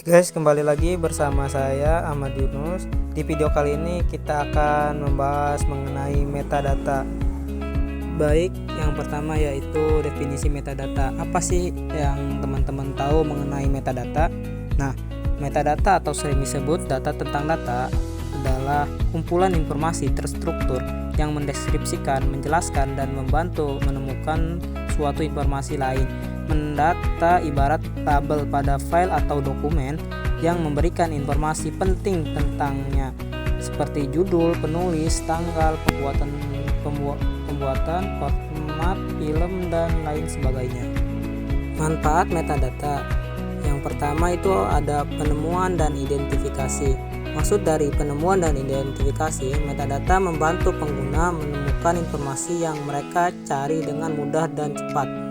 Guys, kembali lagi bersama saya Ahmad Yunus. Di video kali ini kita akan membahas mengenai metadata. Baik, yang pertama yaitu definisi metadata. Apa sih yang teman-teman tahu mengenai metadata? Nah, metadata atau sering disebut data tentang data adalah kumpulan informasi terstruktur yang mendeskripsikan, menjelaskan, dan membantu menemukan suatu informasi lain. Mendata ibarat tabel pada file atau dokumen yang memberikan informasi penting tentangnya, seperti judul, penulis, tanggal, pembuatan, format, film, dan lain sebagainya. Manfaat metadata. Yang pertama itu ada penemuan dan identifikasi. Maksud dari penemuan dan identifikasi, metadata membantu pengguna menemukan informasi yang mereka cari dengan mudah dan cepat.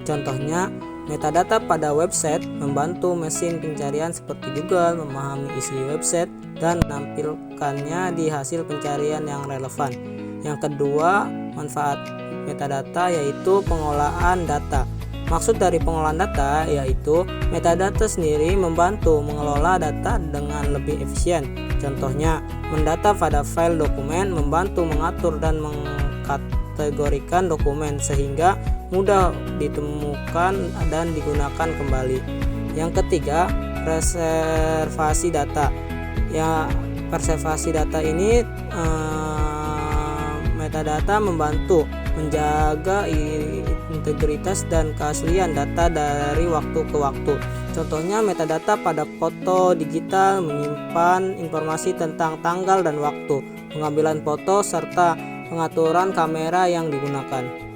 Contohnya, metadata pada website membantu mesin pencarian seperti Google memahami isi website dan menampilkannya di hasil pencarian yang relevan. Yang kedua, manfaat metadata yaitu pengolahan data. Maksud dari pengolahan data yaitu metadata sendiri membantu mengelola data dengan lebih efisien. Contohnya, mendata pada file dokumen membantu mengatur dan mengkategorikan dokumen sehingga mudah ditemukan dan digunakan kembali. Yang ketiga, preservasi data. Ya, preservasi data ini metadata membantu menjaga integritas dan keaslian data dari waktu ke waktu. Contohnya, metadata pada foto digital menyimpan informasi tentang tanggal dan waktu pengambilan foto serta pengaturan kamera yang digunakan.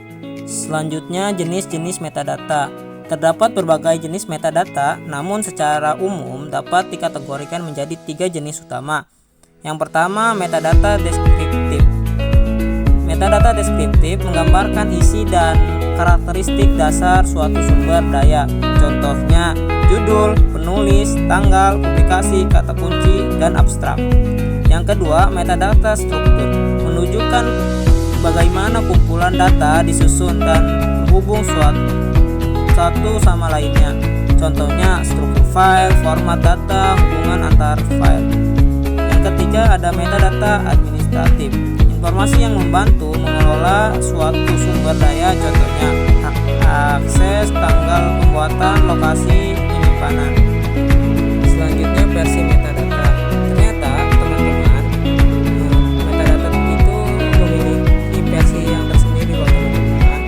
Selanjutnya, jenis-jenis metadata. Terdapat berbagai jenis metadata, namun secara umum dapat dikategorikan menjadi 3 jenis utama. Yang pertama, metadata deskriptif. Metadata deskriptif menggambarkan isi dan karakteristik dasar suatu sumber daya. Contohnya, judul, penulis, tanggal, publikasi, kata kunci, dan abstrak. Yang kedua, metadata struktur menunjukkan bagaimana kumpulan data disusun dan berhubung satu sama lainnya. Contohnya, struktur file, format data, hubungan antar file. Yang ketiga, ada metadata administratif. Informasi yang membantu mengelola suatu sumber daya, contohnya akses, tanggal pembuatan, lokasi penyimpanan. Selanjutnya, versi metadata. Ternyata teman-teman, metadata itu memiliki versi yang tersendiri loh teman-teman.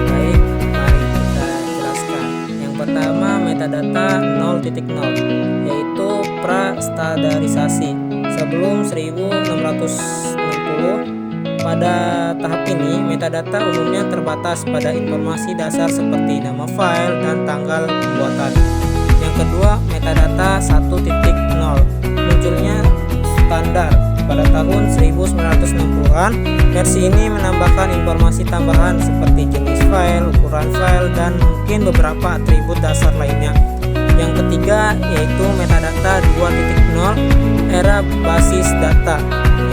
Baik, mari kita jelaskan. Yang pertama, metadata 0.0 yaitu pra-standarisasi. Sebelum 1660, pada tahap ini, metadata umumnya terbatas pada informasi dasar seperti nama file dan tanggal pembuatan. Yang kedua, metadata 1.0 munculnya standar pada tahun 1960-an. Versi ini menambahkan informasi tambahan seperti jenis file, ukuran file, dan mungkin beberapa atribut dasar lainnya. Yang ketiga yaitu metadata 2.0 era basis data.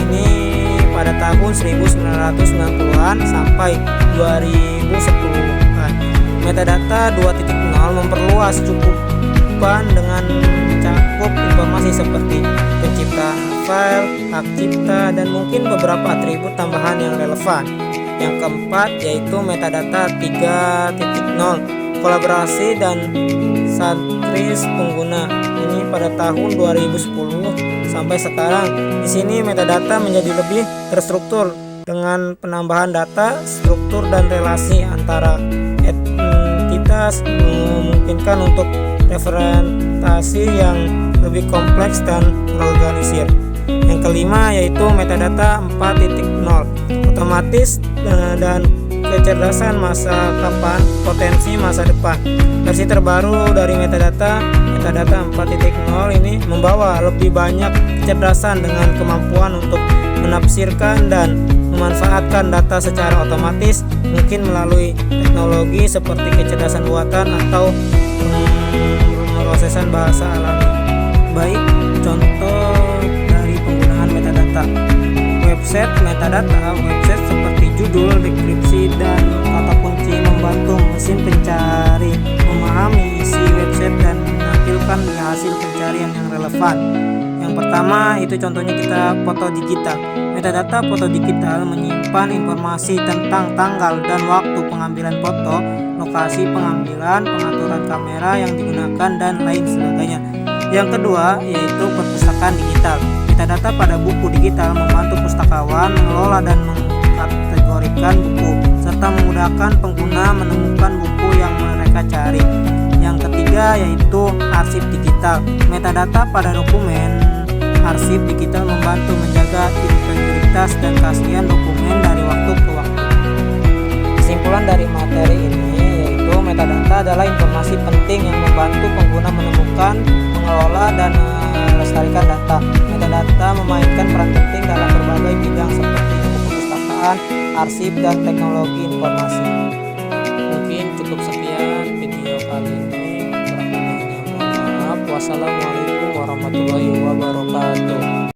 Ini pada tahun 1990-an sampai 2010-an. Metadata 2.0 memperluas cakupan dengan mencakup informasi seperti pencipta file, hak cipta, dan mungkin beberapa atribut tambahan yang relevan. Yang keempat yaitu metadata 3.0 kolaborasi dan sentris pengguna. Ini pada tahun 2010 sampai sekarang. Di sini metadata menjadi lebih terstruktur dengan penambahan data, struktur, dan relasi antara entitas, memungkinkan untuk referentasi yang lebih kompleks dan terorganisir. Yang kelima yaitu metadata 4.0 otomatis dan kecerdasan masa kapan, potensi masa depan. Versi terbaru dari metadata 4.0 ini membawa lebih banyak kecerdasan dengan kemampuan untuk menafsirkan dan memanfaatkan data secara otomatis, mungkin melalui teknologi seperti kecerdasan buatan atau pemrosesan bahasa alami. Baik, contoh dari penggunaan metadata. Website metadata, website seperti judul, deskripsi, dan kata kunci membantu mesin pencari memahami isi website dan menampilkan di hasil pencarian yang relevan. Yang pertama itu contohnya kita foto digital. Metadata foto digital menyimpan informasi tentang tanggal dan waktu pengambilan foto, lokasi pengambilan, pengaturan kamera yang digunakan, dan lain sebagainya. Yang kedua yaitu perpustakaan digital. Metadata pada buku digital membantu pustakawan mengelola dan mengkategorikan buku serta memudahkan pengguna menemukan buku yang mereka cari. Yang ketiga yaitu arsip digital. Metadata pada dokumen arsip digital membantu menjaga integritas dan keaslian dokumen dari waktu ke waktu. Kesimpulan dari materi ini yaitu metadata adalah informasi penting yang membantu pengguna menemukan, mengelola, dan melestarikan data. Metadata memainkan peran penting dalam berbagai bidang seperti perpustakaan, arsip, dan teknologi informasi. Mungkin cukup sekian video kali ini. Kurang lebihnya mohon maaf. Wassalamualaikum warahmatullahi wabarakatuh.